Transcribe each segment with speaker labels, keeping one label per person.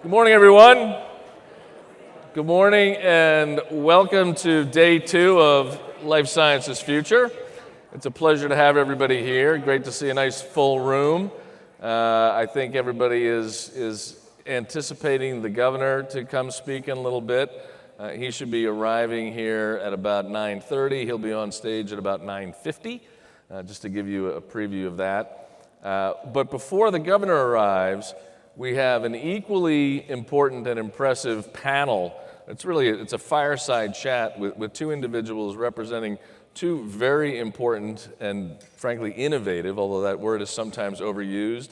Speaker 1: Good morning, everyone. Good morning, and welcome to day 2 of Life Sciences Future. It's a pleasure to have everybody here. Great to see a nice full room. I think everybody is anticipating the governor to come speak in a little bit. He should be arriving here at about 9:30. He'll be on stage at about 9:50, just to give you a preview of that. But before the governor arrives, we have an equally important and impressive panel. It's a fireside chat with two individuals representing two very important and frankly innovative, although that word is sometimes overused,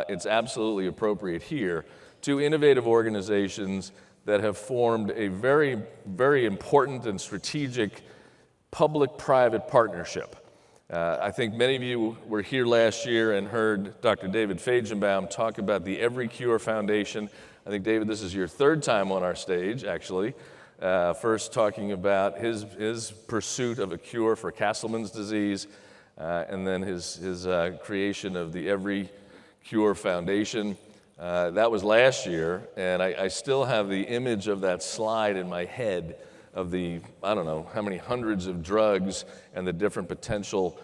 Speaker 1: it's absolutely appropriate here, two innovative organizations that have formed a very, very important and strategic public-private partnership. I think many of you were here last year and heard Dr. David Fajgenbaum talk about the Every Cure Foundation. I think, David, this is your third time on our stage, actually. First talking about his pursuit of a cure for Castleman's disease, and then his creation of the Every Cure Foundation. That was last year, and I still have the image of that slide in my head of the, I don't know, how many hundreds of drugs and the different potential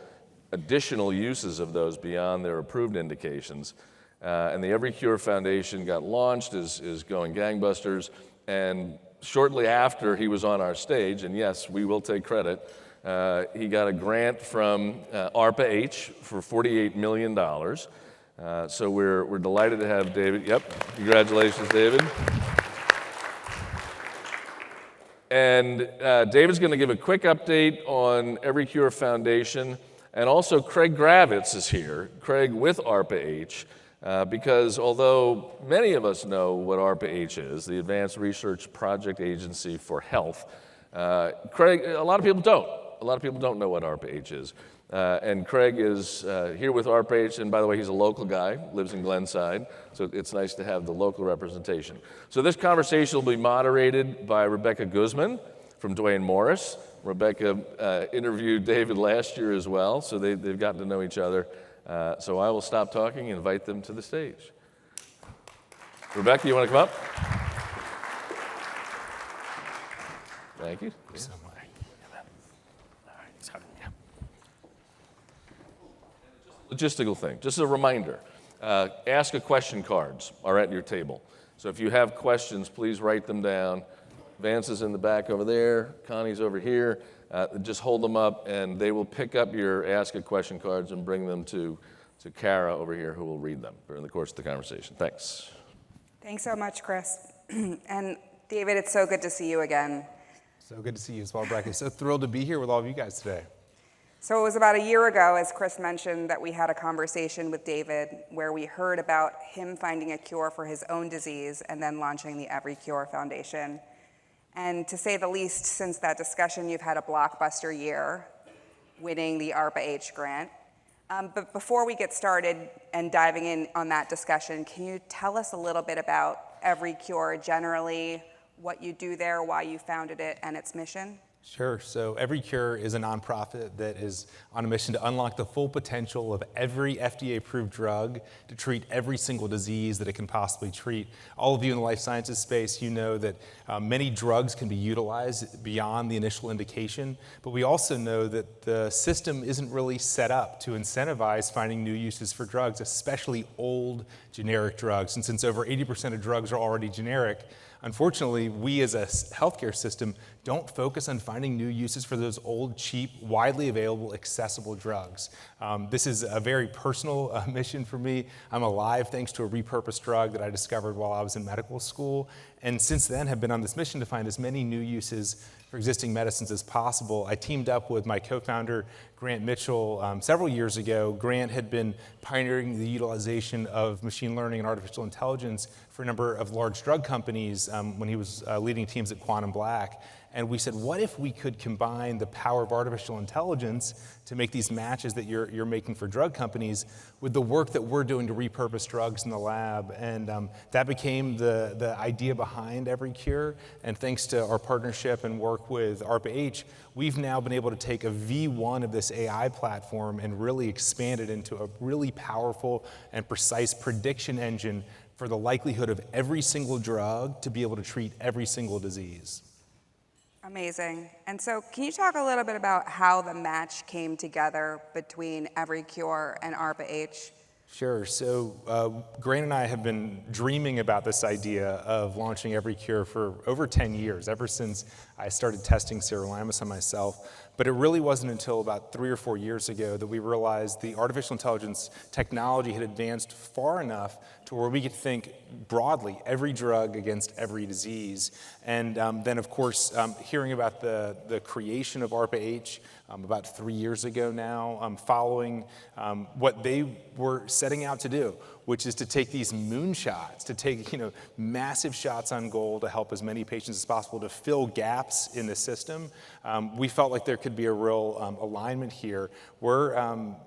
Speaker 1: additional uses of those beyond their approved indications. And the Every Cure Foundation got launched, is going gangbusters, and shortly after he was on our stage, and yes, we will take credit, he got a grant from ARPA-H for $48 million. So we're delighted to have David. Yep, congratulations, David. And David's going to give a quick update on Every Cure Foundation, and also Craig Gravitz is here, Craig with ARPA-H, because although many of us know what ARPA-H is, the Advanced Research Project Agency for Health, Craig, a lot of people don't. A lot of people don't know what ARPA-H is. And Craig is here with ARPA-H, and by the way, he's a local guy, lives in Glenside, so it's nice to have the local representation. So this conversation will be moderated by Rebecca Guzman from Duane Morris. Rebecca interviewed David last year as well, so they've gotten to know each other. So I will stop talking and invite them to the stage. Rebecca, you want to come up? Thank you.
Speaker 2: So much.
Speaker 1: Logistical thing, just a reminder, ask a question cards are at your table. So if you have questions, please write them down. Vance is in the back over there, Connie's over here. Just hold them up and they will pick up your ask a question cards and bring them to Kara over here, who will read them during the course of the conversation. Thanks.
Speaker 3: Thanks so much, Chris. And David, it's so good to see you again.
Speaker 2: So good to see you as well, Rebecca. So thrilled to be here with all of you guys today.
Speaker 3: So it was about a year ago, as Chris mentioned, that we had a conversation with David where we heard about him finding a cure for his own disease and then launching the Every Cure Foundation. And to say the least, since that discussion, you've had a blockbuster year, winning the ARPA-H grant. But before we get started and diving in on that discussion, can you tell us a little bit about Every Cure generally, what you do there, why you founded it, and its mission?
Speaker 2: Sure. So Every Cure is a nonprofit that is on a mission to unlock the full potential of every FDA-approved drug to treat every single disease that it can possibly treat. All of you in the life sciences space, you know that many drugs can be utilized beyond the initial indication, but we also know that the system isn't really set up to incentivize finding new uses for drugs, especially old generic drugs. And since over 80% of drugs are already generic, unfortunately, we as a healthcare system don't focus on finding new uses for those old, cheap, widely available, accessible drugs. This is a very personal mission for me. I'm alive thanks to a repurposed drug that I discovered while I was in medical school, and since then have been on this mission to find as many new uses for existing medicines as possible. I teamed up with my co-founder, Grant Mitchell, several years ago. Grant had been pioneering the utilization of machine learning and artificial intelligence for a number of large drug companies when he was leading teams at Quantum Black. And we said, what if we could combine the power of artificial intelligence to make these matches that you're making for drug companies with the work that we're doing to repurpose drugs in the lab? And that became the idea behind Every Cure. And thanks to our partnership and work with ARPA-H, we've now been able to take a V1 of this AI platform and really expand it into a really powerful and precise prediction engine for the likelihood of every single drug to be able to treat every single disease.
Speaker 3: Amazing. And so can you talk a little bit about how the match came together between EveryCure and ARPA-H?
Speaker 2: Sure. So Grant and I have been dreaming about this idea of launching EveryCure for over 10 years, ever since I started testing sirolimus on myself. But it really wasn't until about 3 or 4 years ago that we realized the artificial intelligence technology had advanced far enough to where we could think broadly every drug against every disease. And then, of course, hearing about the creation of ARPA-H about 3 years ago now, following what they were setting out to do, which is to take these moonshots, to take massive shots on goal to help as many patients as possible to fill gaps in the system. We felt like there could be a real alignment here. We're,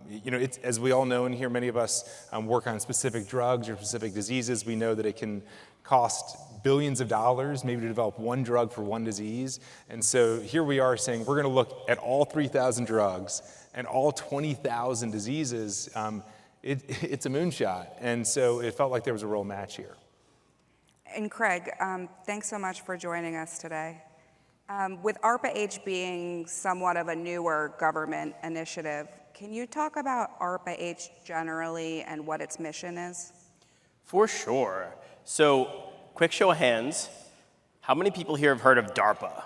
Speaker 2: it's, as we all know in here, many of us work on specific drugs or specific diseases. We know that it can cost billions of dollars maybe to develop one drug for one disease. And so here we are saying we're going to look at all 3,000 drugs and all 20,000 diseases. It's a moonshot. And so it felt like there was a real match here.
Speaker 3: And Craig, thanks so much for joining us today. With ARPA-H being somewhat of a newer government initiative, can you talk about ARPA-H generally and what its mission is?
Speaker 4: For sure. So, quick show of hands. How many people here have heard of DARPA?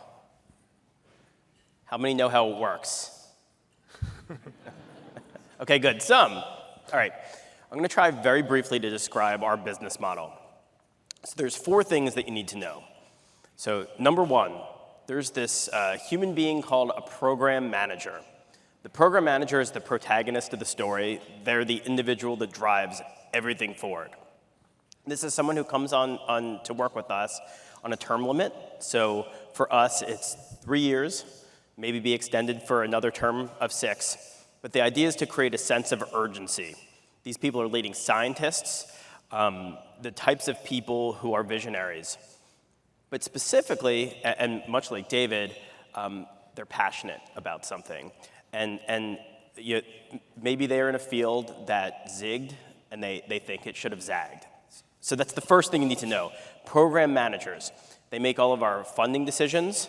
Speaker 4: How many know how it works? Okay, good. Some. All right. I'm going to try very briefly to describe our business model. So there's 4 things that you need to know. So number 1, there's this human being called a program manager. The program manager is the protagonist of the story. They're the individual that drives everything forward. This is someone who comes on to work with us on a term limit. So for us, it's 3 years, maybe be extended for another term of 6. But the idea is to create a sense of urgency. These people are leading scientists, the types of people who are visionaries. But specifically, and much like David, they're passionate about something. And maybe they're in a field that zigged, and they think it should have zagged. So that's the first thing you need to know. Program managers, they make all of our funding decisions,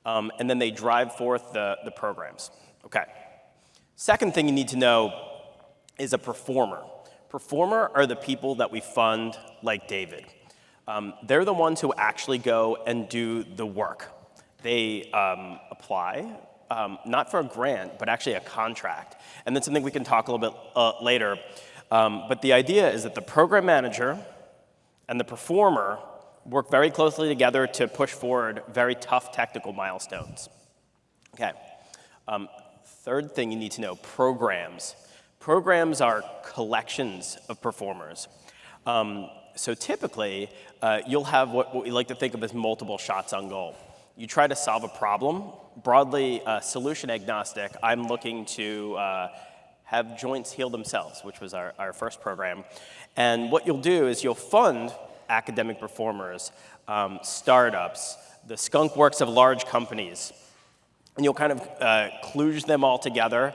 Speaker 4: and then they drive forth the programs. Okay. Second thing you need to know is a performer. Performer are the people that we fund like David. They're the ones who actually go and do the work. They apply, not for a grant, but actually a contract. And that's something we can talk a little bit later. But the idea is that the program manager and the performer work very closely together to push forward very tough technical milestones. Okay. Third thing you need to know, programs. Programs are collections of performers. So typically, you'll have what we like to think of as multiple shots on goal. You try to solve a problem, broadly solution agnostic. I'm looking to have joints heal themselves, which was our first program. And what you'll do is you'll fund academic performers, startups, the skunk works of large companies, and you'll kind of kludge them all together.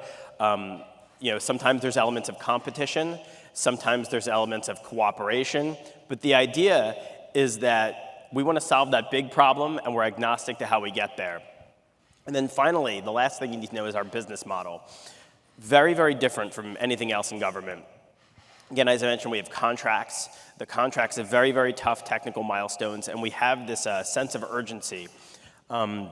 Speaker 4: Sometimes there's elements of competition, sometimes there's elements of cooperation, but the idea is that we want to solve that big problem, and we're agnostic to how we get there. And then finally, the last thing you need to know is our business model. Very, very different from anything else in government. Again, as I mentioned, we have contracts. The contracts have very, very tough technical milestones, and we have this sense of urgency. At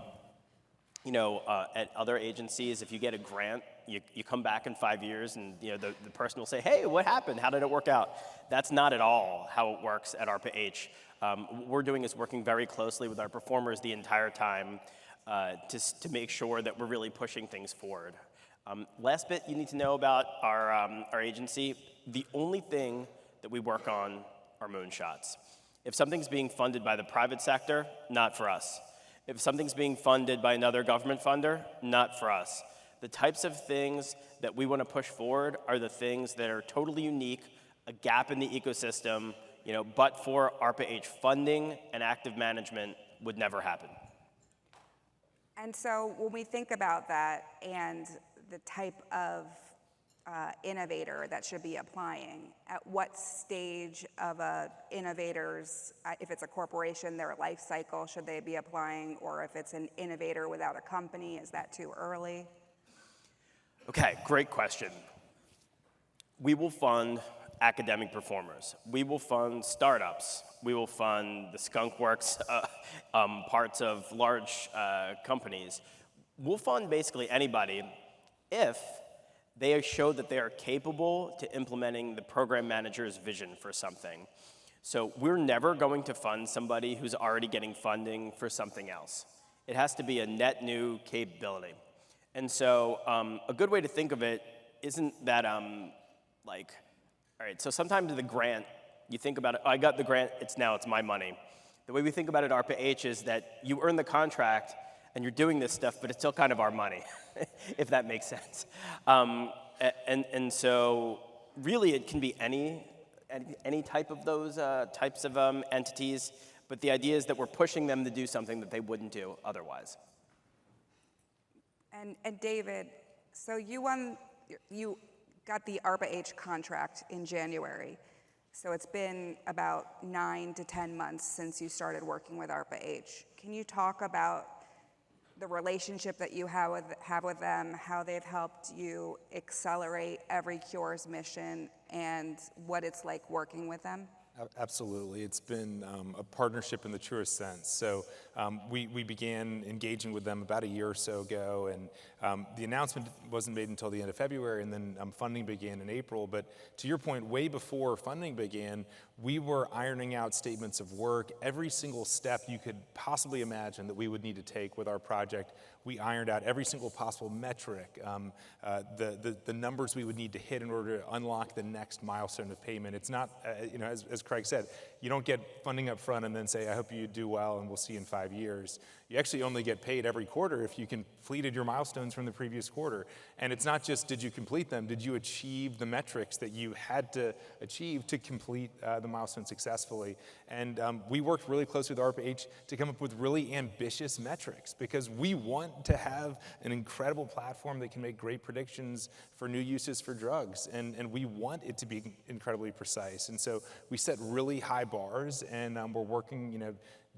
Speaker 4: other agencies, if you get a grant, you come back in 5 years and the person will say, hey, what happened? How did it work out? That's not at all how it works at ARPA-H. What we're doing is working very closely with our performers the entire time to make sure that we're really pushing things forward. Last bit you need to know about our agency, the only thing that we work on are moonshots. If something's being funded by the private sector, not for us. If something's being funded by another government funder, not for us. The types of things that we want to push forward are the things that are totally unique, a gap in the ecosystem, but for ARPA-H funding and active management would never happen.
Speaker 3: And so when we think about that and the type of innovator that should be applying? At what stage of a innovator's, if it's a corporation, their life cycle, should they be applying? Or if it's an innovator without a company, is that too early?
Speaker 4: Okay, great question. We will fund academic performers. We will fund startups. We will fund the skunk works parts of large companies. We'll fund basically anybody if they show that they are capable to implementing the program manager's vision for something. So we're never going to fund somebody who's already getting funding for something else. It has to be a net new capability. And so a good way to think of it isn't that like, all right, so sometimes the grant, you think about it, oh, I got the grant, it's my money. The way we think about it at ARPA-H is that you earn the contract and you're doing this stuff, but it's still kind of our money, if that makes sense. And so really it can be any type of those types of entities, but the idea is that we're pushing them to do something that they wouldn't do otherwise.
Speaker 3: And David, so you got the ARPA-H contract in January. So it's been about 9 to 10 months since you started working with ARPA-H. Can you talk about the relationship that you have with them, how they've helped you accelerate EveryCure's mission, and what it's like working with them?
Speaker 2: Absolutely. It's been a partnership in the truest sense. So we began engaging with them about a year or so ago, and the announcement wasn't made until the end of February, and then funding began in April. But to your point, way before funding began, we were ironing out statements of work. Every single step you could possibly imagine that we would need to take with our project, we ironed out every single possible metric, the numbers we would need to hit in order to unlock the next milestone of payment. It's not, as Craig said, you don't get funding up front and then say, I hope you do well and we'll see you in 5 years. You actually only get paid every quarter if you completed your milestones from the previous quarter. And it's not just did you complete them, did you achieve the metrics that you had to achieve to complete the milestone successfully. And we worked really closely with ARPA-H to come up with really ambitious metrics because we want to have an incredible platform that can make great predictions for new uses for drugs. And we want it to be incredibly precise. And so we set really high bars, and we're working,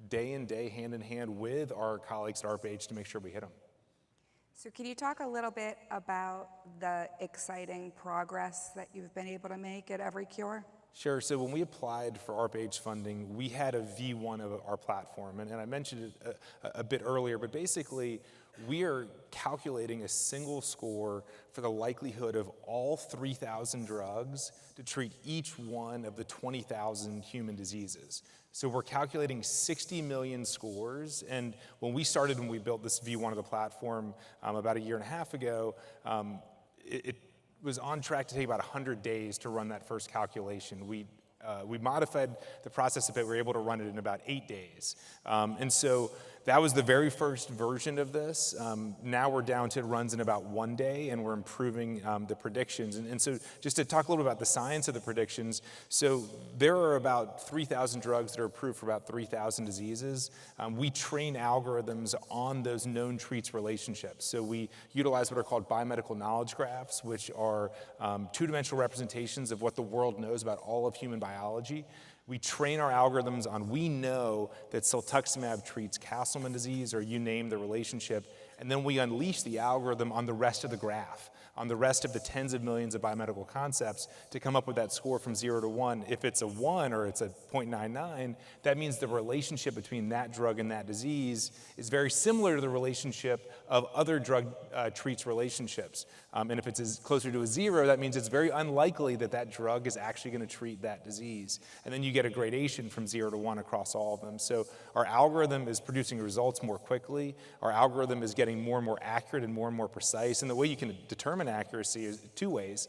Speaker 2: day in day, hand in hand with our colleagues at ARPA-H to make sure we hit them.
Speaker 3: So can you talk a little bit about the exciting progress that you've been able to make at EveryCure?
Speaker 2: Sure. So when we applied for ARPA-H funding, we had a V1 of our platform. And I mentioned it a bit earlier, but basically we are calculating a single score for the likelihood of all 3,000 drugs to treat each one of the 20,000 human diseases. So we're calculating 60 million scores. And when we built this V1 of the platform about a year and a half ago, it was on track to take about 100 days to run that first calculation. We modified the process a bit. We were able to run it in about 8 days. And so that was the very first version of this. Now we're down to it runs in about 1 day, and we're improving the predictions. And so just to talk a little about the science of the predictions, so there are about 3,000 drugs that are approved for about 3,000 diseases. We train algorithms on those known treats relationships. So we utilize what are called biomedical knowledge graphs, which are two-dimensional representations of what the world knows about all of human biology. We train our algorithms on, we know that siltuximab treats Castleman disease, or you name the relationship, and then we unleash the algorithm on the rest of the graph, on the rest of the tens of millions of biomedical concepts to come up with that score from 0 to 1. If it's a 1 or it's a 0.99, that means the relationship between that drug and that disease is very similar to the relationship of other drug treats relationships. And if it's closer to a 0, that means it's very unlikely that that drug is actually going to treat that disease. And then you get a gradation from 0 to 1 across all of them. So our algorithm is producing results more quickly. Our algorithm is getting more and more accurate and more precise. And the way you can determine accuracy is 2 ways.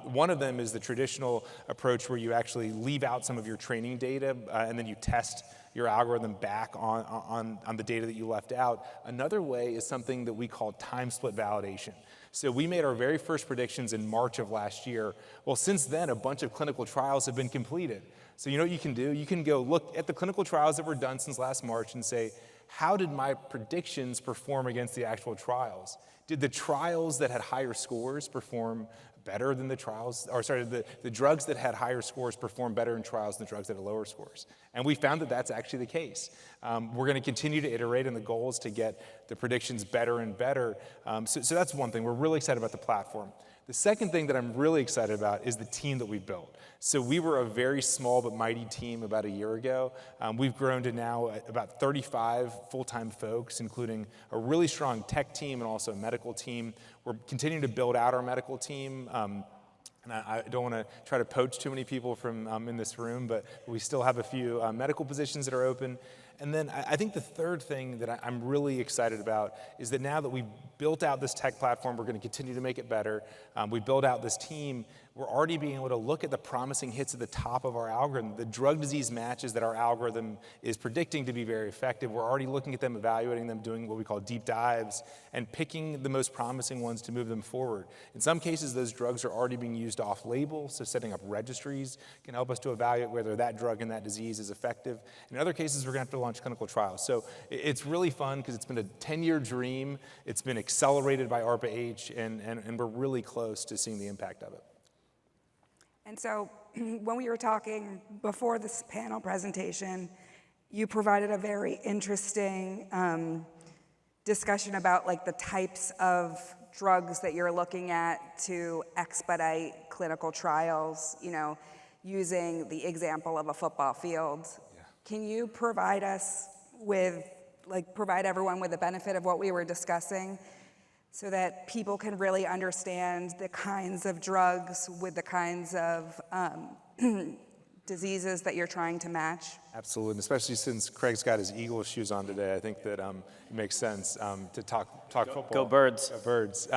Speaker 2: One of them is the traditional approach where you actually leave out some of your training data and then you test your algorithm back on the data that you left out. Another way is something that we call time split validation. So we made our very first predictions in March of last year. Well, since then, a bunch of clinical trials have been completed. So you know what you can do? You can go look at the clinical trials that were done since last March and say, how did my predictions perform against the actual trials? Did the trials that had higher scores perform better than the trials, or sorry, the drugs that had higher scores performed better in trials than the drugs that had lower scores. And we found that that's actually the case. We're going to continue to iterate, and the goal is to get the predictions better and better. So that's one thing. We're really excited about the platform. The second thing that I'm really excited about is the team that we've built. So we were a very small but mighty team about a year ago. We've grown to now about 35 full-time folks, including a really strong tech team and also a medical team. We're continuing to build out our medical team. And I don't want to try to poach too many people from in this room, but we still have a few medical positions that are open. And then I think the third thing that I'm really excited about is that now that we've built out this tech platform, we're going to continue to make it better. We built out this team. We're already being able to look at the promising hits at the top of our algorithm, the drug disease matches that our algorithm is predicting to be very effective. We're already looking at them, evaluating them, doing what we call deep dives, and picking the most promising ones to move them forward. In some cases, those drugs are already being used off-label, so setting up registries can help us to evaluate whether that drug and that disease is effective. In other cases, we're going to have to launch clinical trials. So it's really fun because it's been a 10-year dream. It's been accelerated by ARPA-H, and we're really close to seeing the impact of it.
Speaker 3: And so when we were talking before this panel presentation, you provided a very interesting discussion about like the types of drugs that you're looking at to expedite clinical trials, you know, using the example of a football field.
Speaker 2: Yeah.
Speaker 3: Can you provide us with, like, provide everyone with the benefit of what we were discussing so that people can really understand the kinds of drugs with the kinds of diseases that you're trying to match?
Speaker 2: Absolutely, and especially since Craig's got his Eagles shoes on today, I think that it makes sense to talk football.
Speaker 4: Go Birds.
Speaker 2: Go Birds.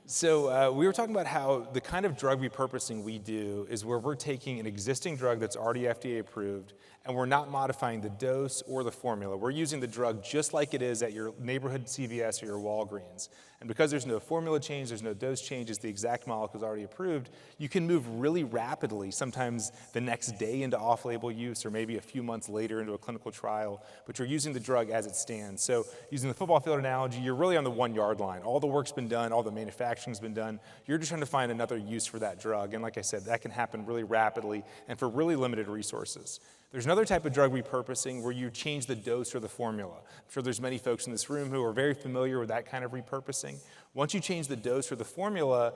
Speaker 2: So we were talking about how the kind of drug repurposing we do is where we're taking an existing drug that's already FDA approved, and we're not modifying the dose or the formula. We're using the drug just like it is at your neighborhood CVS or your Walgreens. And because there's no formula change, there's no dose change, it's the exact molecule is already approved, you can move really rapidly, sometimes the next day into off-label use or maybe a few months later into a clinical trial, but you're using the drug as it stands. So using the football field analogy, you're really on the 1-yard line. All the work's been done, all the manufacturing's been done. You're just trying to find another use for that drug. And like I said, that can happen really rapidly and for really limited resources. There's another type of drug repurposing where you change the dose or the formula. I'm sure there's many folks in this room who are very familiar with that kind of repurposing. Once you change the dose or the formula,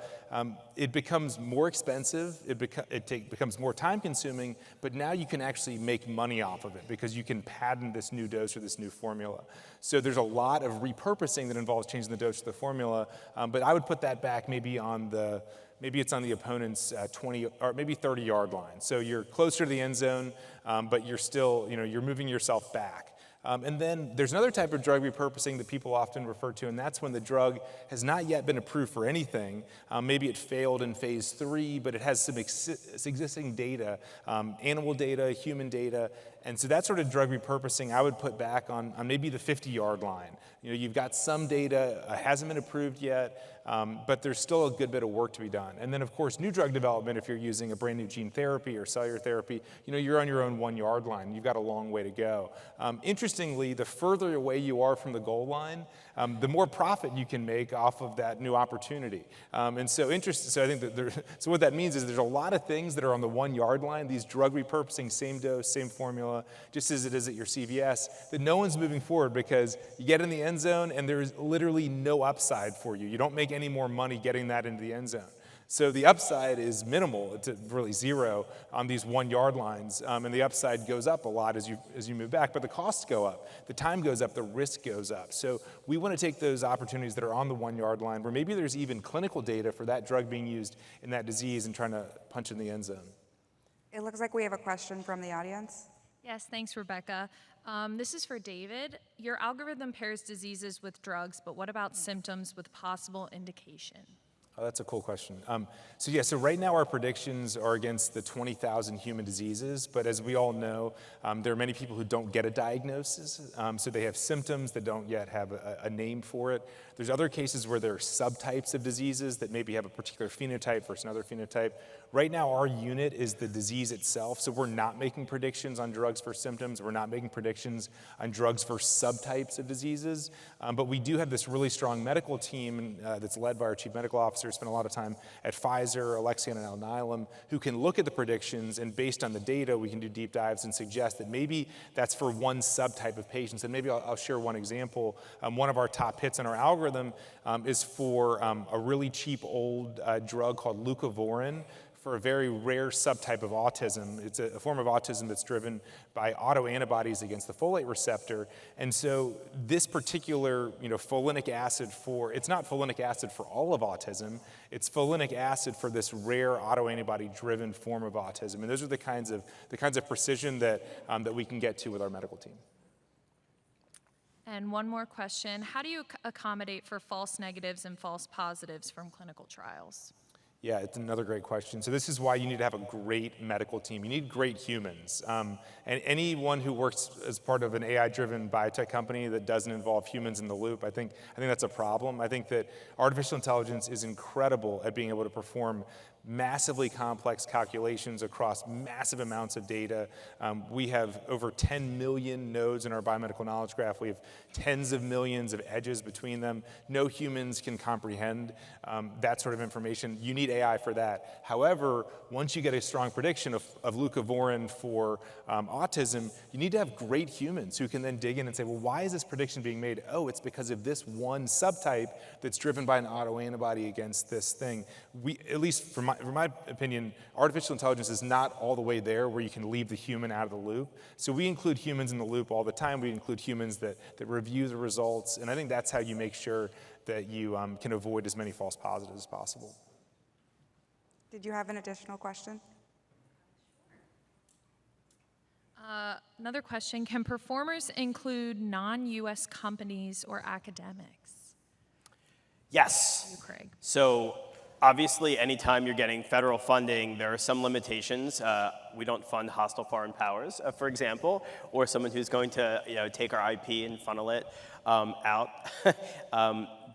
Speaker 2: it becomes more expensive, it becomes more time-consuming, but now you can actually make money off of it because you can patent this new dose or this new formula. So there's a lot of repurposing that involves changing the dose or the formula, but I would put that back maybe it's on the opponent's 20 or maybe 30-yard line. So you're closer to the end zone, but you're still, you're moving yourself back. And then there's another type of drug repurposing that people often refer to, and that's when the drug has not yet been approved for anything. Maybe it failed in phase 3, but it has some existing data, animal data, human data. And so that sort of drug repurposing I would put back on maybe the 50-yard line. You've got some data, hasn't been approved yet, but there's still a good bit of work to be done. And then, of course, new drug development, if you're using a brand new gene therapy or cellular therapy, you're on your own 1-yard line. You've got a long way to go. Interestingly, the further away you are from the goal line, the more profit you can make off of that new opportunity. So I think that so what that means is there's a lot of things that are on the 1-yard line, these drug repurposing, same dose, same formula, just as it is at your CVS, that no one's moving forward because you get in the end zone and there's literally no upside for you. You don't make any more money getting that into the end zone. So the upside is minimal, it's really zero on these 1-yard lines, and the upside goes up a lot as you move back, but the costs go up, the time goes up, the risk goes up. So we want to take those opportunities that are on the 1-yard line, where maybe there's even clinical data for that drug being used in that disease and trying to punch in the end zone.
Speaker 3: It looks like we have a question from the audience.
Speaker 5: Yes, thanks, Rebecca. This is for David. Your algorithm pairs diseases with drugs, but what about symptoms with possible indication?
Speaker 2: Oh, that's a cool question. So right now our predictions are against the 20,000 human diseases, but as we all know, there are many people who don't get a diagnosis, so they have symptoms that don't yet have a name for it. There's other cases where there are subtypes of diseases that maybe have a particular phenotype versus another phenotype. Right now our unit is the disease itself, so we're not making predictions on drugs for symptoms, we're not making predictions on drugs for subtypes of diseases, but we do have this really strong medical team that's led by our chief medical officer, officer, spent a lot of time at Pfizer, Alexion, and Alnylam, who can look at the predictions, and based on the data, we can do deep dives and suggest that maybe that's for one subtype of patients. And maybe I'll share one example. One of our top hits in our algorithm is for a really cheap old drug called leucovorin, for a very rare subtype of autism. It's a form of autism that's driven by autoantibodies against the folate receptor. And so this particular, folinic acid it's not folinic acid for all of autism, it's folinic acid for this rare autoantibody-driven form of autism. And those are the kinds of precision that we can get to with our medical team.
Speaker 5: And one more question. How do you accommodate for false negatives and false positives from clinical trials?
Speaker 2: Yeah, it's another great question. So this is why you need to have a great medical team. You need great humans. And anyone who works as part of an AI-driven biotech company that doesn't involve humans in the loop, I think that's a problem. I think that artificial intelligence is incredible at being able to perform massively complex calculations across massive amounts of data. We have over 10 million nodes in our biomedical knowledge graph. We have tens of millions of edges between them. No humans can comprehend that sort of information. You need AI for that. However, once you get a strong prediction of leucovorin for autism, you need to have great humans who can then dig in and say, well, why is this prediction being made? Oh, it's because of this one subtype that's driven by an autoantibody against this thing. At least from my opinion, artificial intelligence is not all the way there where you can leave the human out of the loop. So we include humans in the loop all the time. We include humans that review the results. And I think that's how you make sure that you can avoid as many false positives as possible.
Speaker 3: Did you have an additional question?
Speaker 5: Another question, can performers include non-US companies or academics?
Speaker 4: Yes.
Speaker 5: You, Craig.
Speaker 4: So obviously, anytime you're getting federal funding, there are some limitations. We don't fund hostile foreign powers, for example, or someone who's going to take our IP and funnel it out.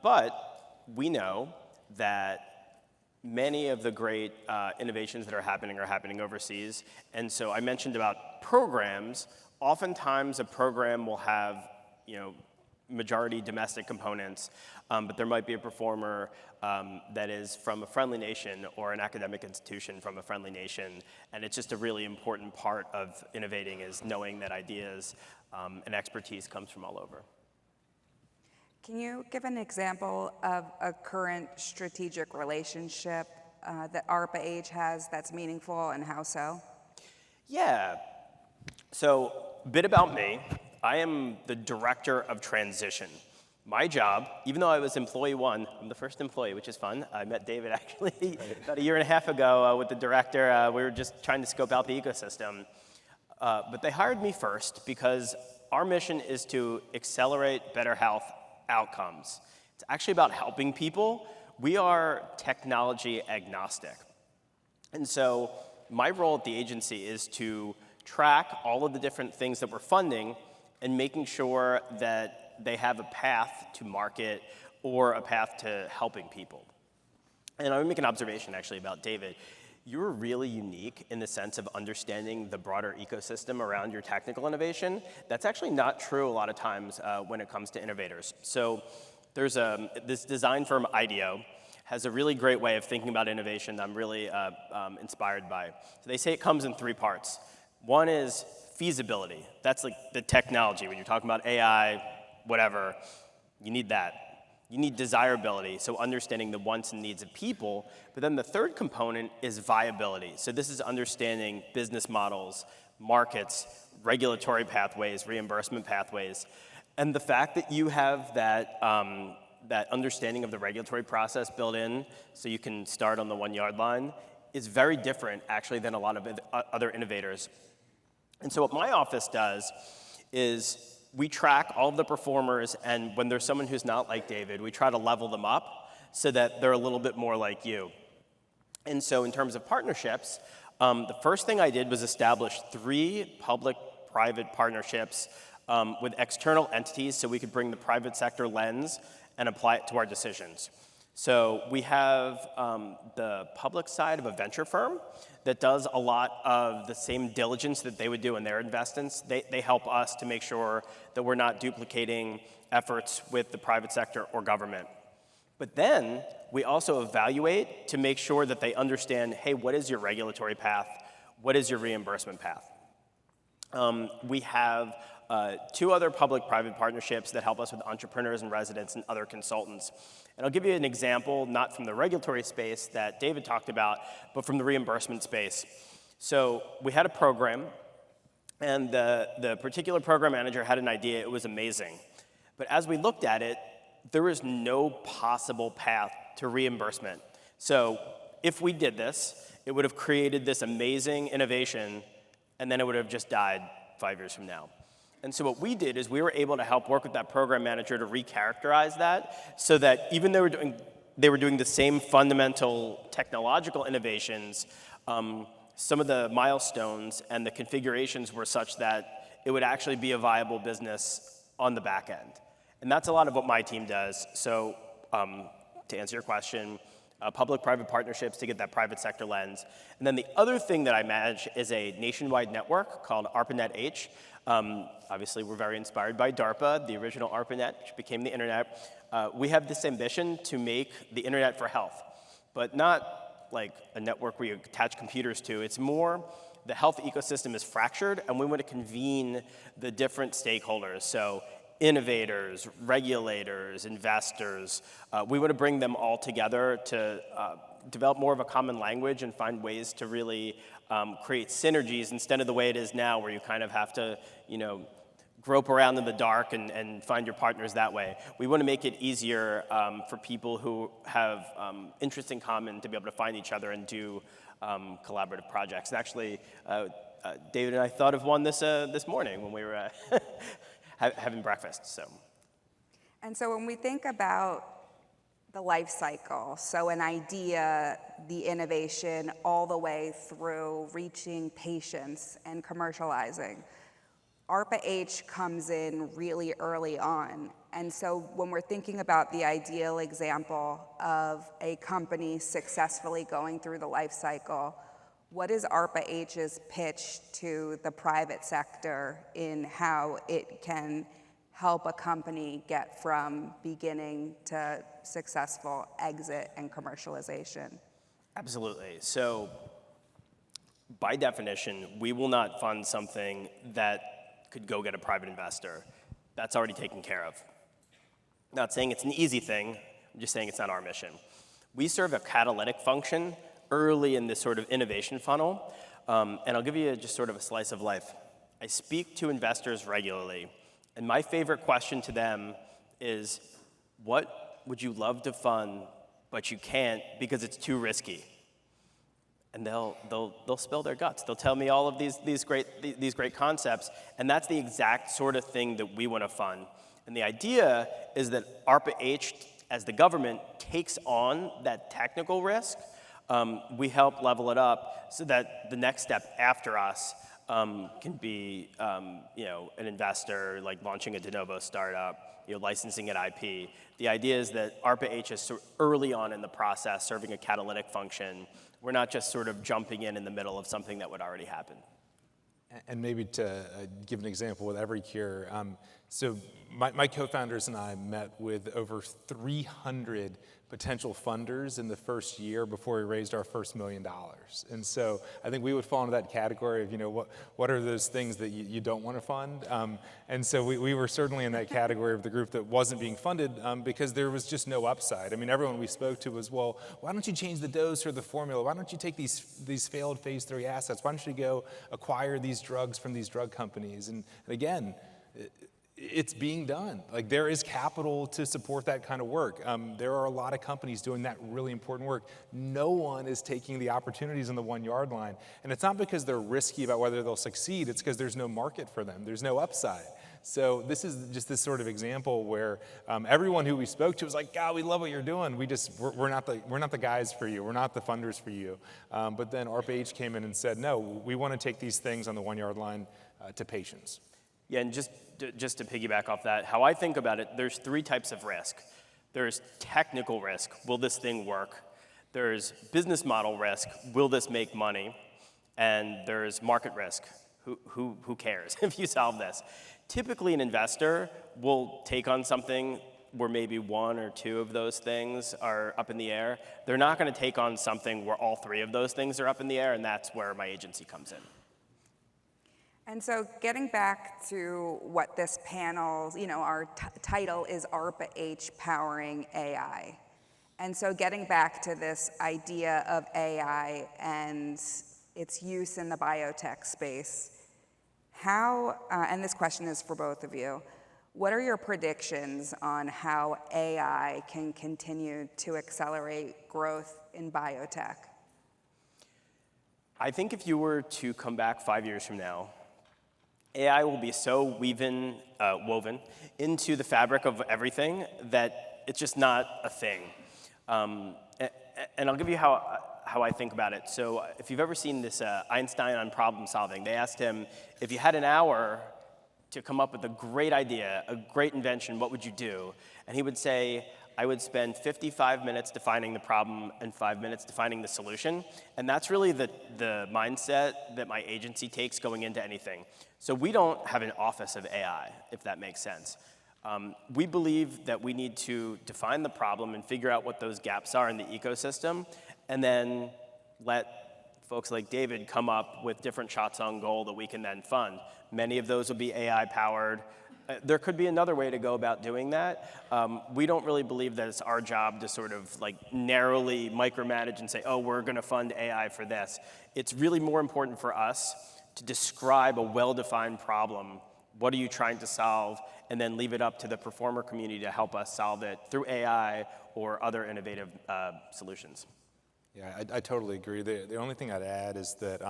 Speaker 4: But we know that many of the great innovations that are happening overseas. And so I mentioned about programs. Oftentimes, a program will have, majority domestic components, but there might be a performer that is from a friendly nation or an academic institution from a friendly nation. And it's just a really important part of innovating is knowing that ideas and expertise comes from all over.
Speaker 3: Can you give an example of a current strategic relationship that ARPA-H has that's meaningful, and how so?
Speaker 4: Yeah. So a bit about me. I am the director of transition. My job, even though I was employee one, I'm the first employee, which is fun. I met David actually about a year and a half ago with the director. We were just trying to scope out the ecosystem. But they hired me first because our mission is to accelerate better health outcomes. It's actually about helping people. We are technology agnostic. And so my role at the agency is to track all of the different things that we're funding and making sure that they have a path to market or a path to helping people. And I would make an observation actually about David. You're really unique in the sense of understanding the broader ecosystem around your technical innovation. That's actually not true a lot of times when it comes to innovators. So there's this design firm, IDEO, has a really great way of thinking about innovation that I'm really inspired by. So they say it comes in three parts. One is feasibility. That's like the technology. When you're talking about AI, whatever, you need that. You need desirability, so understanding the wants and needs of people. But then the third component is viability. So this is understanding business models, markets, regulatory pathways, reimbursement pathways. And the fact that you have that, that understanding of the regulatory process built in so you can start on the 1 yard line is very different actually than a lot of other innovators. And so what my office does is we track all of the performers, and when there's someone who's not like David, we try to level them up so that they're a little bit more like you. And so in terms of partnerships, the first thing I did was establish 3 public-private partnerships with external entities so we could bring the private sector lens and apply it to our decisions. So we have the public side of a venture firm that does a lot of the same diligence that they would do in their investments. They help us to make sure that we're not duplicating efforts with the private sector or government. But then we also evaluate to make sure that they understand, hey, what is your regulatory path? What is your reimbursement path? We have 2 other public-private partnerships that help us with entrepreneurs and residents and other consultants. And I'll give you an example, not from the regulatory space that David talked about, but from the reimbursement space. So we had a program, and the particular program manager had an idea. It was amazing. But as we looked at it, there was no possible path to reimbursement. So if we did this, it would have created this amazing innovation, and then it would have just died 5 years from now. And so what we did is we were able to help work with that program manager to recharacterize that so that even though they were doing the same fundamental technological innovations, some of the milestones and the configurations were such that it would actually be a viable business on the back end. And that's a lot of what my team does. So to answer your question, public-private partnerships to get that private sector lens. And then the other thing that I manage is a nationwide network called ARPA-H. Obviously, we're very inspired by DARPA, the original ARPANET, which became the internet. We have this ambition to make the internet for health, but not like a network where you attach computers to. It's more the health ecosystem is fractured, and we want to convene the different stakeholders. So innovators, regulators, investors. We want to bring them all together to develop more of a common language and find ways to really create synergies instead of the way it is now where you kind of have to, grope around in the dark and find your partners that way. We want to make it easier for people who have interests in common to be able to find each other and do collaborative projects. And actually, David and I thought of one this morning when we were having breakfast.
Speaker 3: And so when we think about the life cycle, so an idea, the innovation, all the way through reaching patients and commercializing, ARPA-H comes in really early on. And so when we're thinking about the ideal example of a company successfully going through the life cycle, what is ARPA-H's pitch to the private sector in how it can help a company get from beginning to successful exit and commercialization?
Speaker 4: Absolutely. So by definition, we will not fund something that could go get a private investor. That's already taken care of. Not saying it's an easy thing, I'm just saying it's not our mission. We serve a catalytic function early in this sort of innovation funnel, and I'll give you just sort of a slice of life. I speak to investors regularly, and my favorite question to them is, what would you love to fund, but you can't because it's too risky? And they'll spill their guts. They'll tell me all of these great concepts, and that's the exact sort of thing that we want to fund. And the idea is that ARPA-H, as the government, takes on that technical risk. We help level it up so that the next step after us can be, an investor, like launching a de novo startup, licensing an IP. The idea is that ARPA-H is sort of early on in the process, serving a catalytic function. We're not just sort of jumping in the middle of something that would already happen.
Speaker 2: And maybe to give an example with EveryCure, so my co-founders and I met with over 300 potential funders in the first year before we raised our first $1 million. And so I think we would fall into that category of, what are those things that you don't want to fund? And so we were certainly in that category of the group that wasn't being funded because there was just no upside. I mean, everyone we spoke to was, well, why don't you change the dose or the formula? Why don't you take these failed phase 3 assets? Why don't you go acquire these drugs from these drug companies? And again, it's being done. Like, there is capital to support that kind of work. There are a lot of companies doing that really important work. No one is taking the opportunities on the 1 yard line. And it's not because they're risky about whether they'll succeed, it's because there's no market for them. There's no upside. So this is just this sort of example where everyone who we spoke to was like, God, we love what you're doing. We're not the guys for you. We're not the funders for you. But then ARPA-H came in and said, no, we want to take these things on the 1 yard line to patients.
Speaker 4: Yeah, and just to piggyback off that, how I think about it, there's 3 types of risk. There's technical risk, will this thing work? There's business model risk, will this make money? And there's market risk, who cares if you solve this? Typically an investor will take on something where maybe one or two of those things are up in the air. They're not going to take on something where all three of those things are up in the air, and that's where my agency comes in.
Speaker 3: And so getting back to what this panel, our title is ARPA-H Powering AI. And so getting back to this idea of AI and its use in the biotech space, how, and this question is for both of you, what are your predictions on how AI can continue to accelerate growth in biotech?
Speaker 4: I think if you were to come back 5 years from now, AI will be so woven into the fabric of everything that it's just not a thing. And I'll give you how I think about it. So if you've ever seen this Einstein on problem solving, they asked him, if you had an hour to come up with a great idea, a great invention, what would you do? And he would say, I would spend 55 minutes defining the problem and 5 minutes defining the solution. And that's really the mindset that my agency takes going into anything. So we don't have an office of AI, if that makes sense. We believe that we need to define the problem and figure out what those gaps are in the ecosystem, and then let folks like David come up with different shots on goal that we can then fund. Many of those will be AI powered. There could be another way to go about doing that. We don't really believe that it's our job to sort of like narrowly micromanage and say, oh, we're going to fund AI for this. It's really more important for us to describe a well-defined problem. What are you trying to solve? And then leave it up to the performer community to help us solve it through AI or other innovative solutions.
Speaker 2: Yeah, I totally agree. The only thing I'd add is that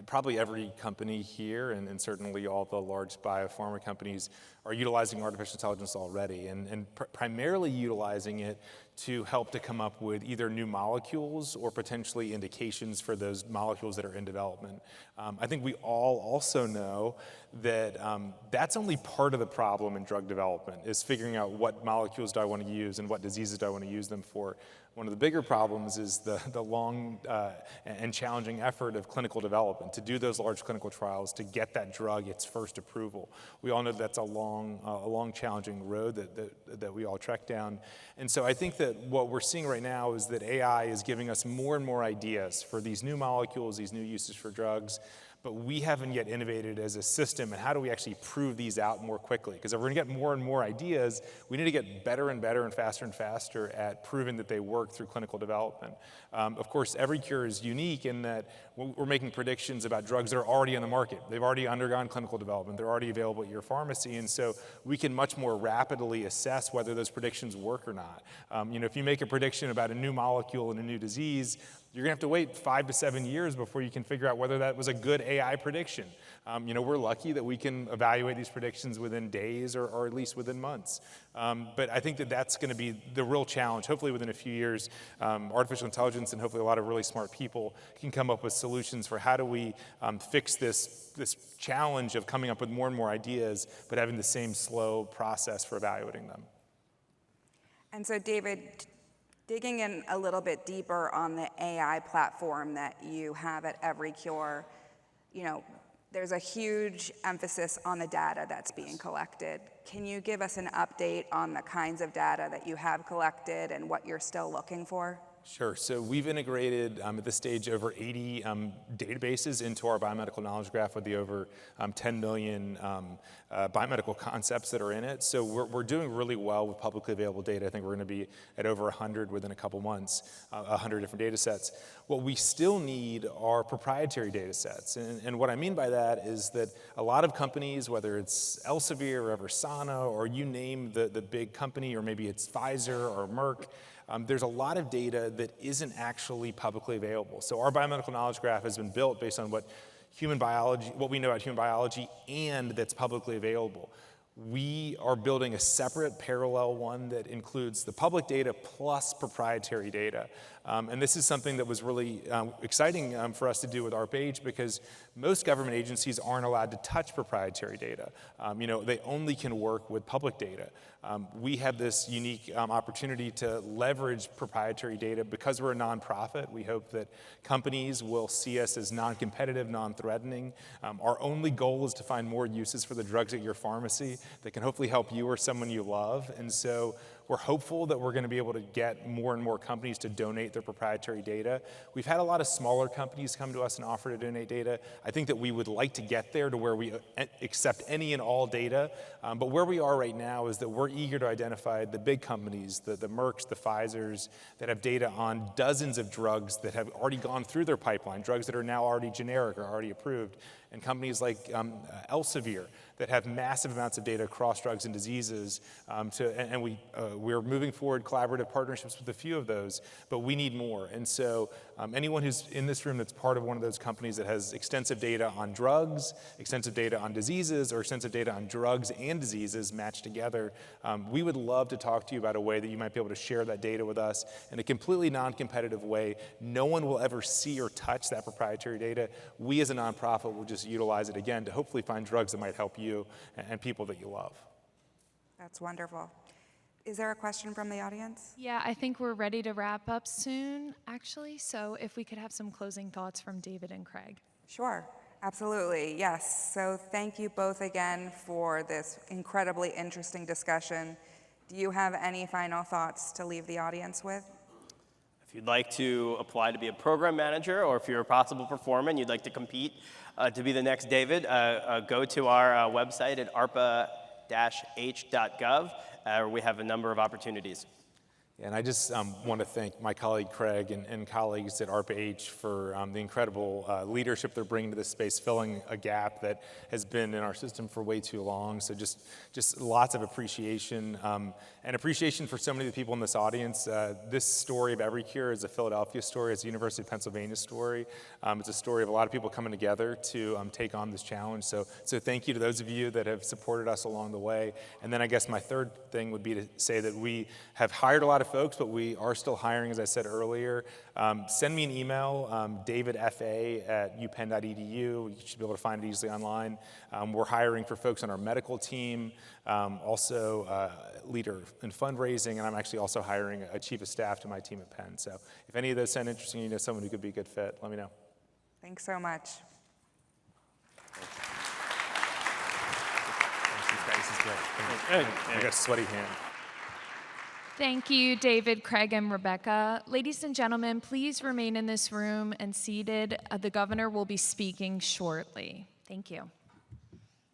Speaker 2: probably every company here, and certainly all the large biopharma companies, are utilizing artificial intelligence already, and primarily utilizing it to help to come up with either new molecules or potentially indications for those molecules that are in development. I think we all also know that that's only part of the problem in drug development, is figuring out what molecules do I want to use and what diseases do I want to use them for. One of the bigger problems is the long and challenging effort of clinical development, to do those large clinical trials, to get that drug its first approval. We all know that's a long challenging road that we all trek down. And so I think that what we're seeing right now is that AI is giving us more and more ideas for these new molecules, these new uses for drugs, but we haven't yet innovated as a system, and how do we actually prove these out more quickly? Because if we're gonna get more and more ideas, we need to get better and better and faster at proving that they work through clinical development. Of course, every cure is unique in that we're making predictions about drugs that are already on the market. They've already undergone clinical development. They're already available at your pharmacy, and so we can much more rapidly assess whether those predictions work or not. If you make a prediction about a new molecule and a new disease, you're gonna have to wait 5 to 7 years before you can figure out whether that was a good AI prediction. We're lucky that we can evaluate these predictions within days or at least within months. But I think that that's gonna be the real challenge. Hopefully within a few years, artificial intelligence and hopefully a lot of really smart people can come up with solutions for how do we fix this challenge of coming up with more and more ideas, but having the same slow process for evaluating them.
Speaker 3: And so David, digging in a little bit deeper on the AI platform that you have at EveryCure, there's a huge emphasis on the data that's being collected. Can you give us an update on the kinds of data that you have collected and what you're still looking for?
Speaker 2: Sure. So we've integrated at this stage over 80 databases into our biomedical knowledge graph with the over 10 million biomedical concepts that are in it. So we're doing really well with publicly available data. I think we're going to be at over 100 within a couple months, 100 different data sets. What we still need are proprietary data sets. And what I mean by that is that a lot of companies, whether it's Elsevier or Eversana or you name the big company, or maybe it's Pfizer or Merck, there's a lot of data that isn't actually publicly available. So our biomedical knowledge graph has been built based on what we know about human biology, and that's publicly available. We are building a separate parallel one that includes the public data plus proprietary data. And this is something that was really exciting for us to do with ARPA-H, because most government agencies aren't allowed to touch proprietary data. They only can work with public data. We have this unique opportunity to leverage proprietary data. Because we're a nonprofit, we hope that companies will see us as non-competitive, non-threatening. Our only goal is to find more uses for the drugs at your pharmacy that can hopefully help you or someone you love. And so we're hopeful that we're going to be able to get more and more companies to donate their proprietary data. We've had a lot of smaller companies come to us and offer to donate data. I think that we would like to get there to where we accept any and all data. But where we are right now is that we're eager to identify the big companies, the Mercks, the Pfizers, that have data on dozens of drugs that have already gone through their pipeline, drugs that are now already generic or already approved, and companies like Elsevier that have massive amounts of data across drugs and diseases. We're moving forward collaborative partnerships with a few of those, but we need more. And so anyone who's in this room that's part of one of those companies that has extensive data on drugs, extensive data on diseases, or extensive data on drugs and diseases matched together, we would love to talk to you about a way that you might be able to share that data with us in a completely non-competitive way. No one will ever see or touch that proprietary data. We as a nonprofit will just utilize it again to hopefully find drugs that might help you and people that you love.
Speaker 3: That's wonderful. Is there a question from the audience?
Speaker 5: Yeah, I think we're ready to wrap up soon, actually. So if we could have some closing thoughts from David and Craig.
Speaker 3: Sure, absolutely, yes. So thank you both again for this incredibly interesting discussion. Do you have any final thoughts to leave the audience with?
Speaker 4: If you'd like to apply to be a program manager, or if you're a possible performer and you'd like to compete to be the next David, go to our website at ARPA-H.gov, where we have a number of opportunities.
Speaker 2: And I just want to thank my colleague Craig and colleagues at ARPA-H for the incredible leadership they're bringing to this space, filling a gap that has been in our system for way too long. So just lots of appreciation and appreciation for so many of the people in this audience. This story of Every Cure is a Philadelphia story. It's a University of Pennsylvania story. It's a story of a lot of people coming together to take on this challenge. So thank you to those of you that have supported us along the way. And then I guess my third thing would be to say that we have hired a lot of folks, but we are still hiring, as I said earlier. Send me an email, davidfa@upenn.edu. You should be able to find it easily online. We're hiring for folks on our medical team, also leader in fundraising, and I'm actually also hiring a chief of staff to my team at Penn. So if any of those sound interesting, you know someone who could be a good fit, let me know.
Speaker 3: Thanks so much.
Speaker 2: This is great. I got a sweaty hand.
Speaker 5: Thank you, David, Craig, and Rebecca. Ladies and gentlemen, please remain in this room and seated. The governor will be speaking shortly. Thank you.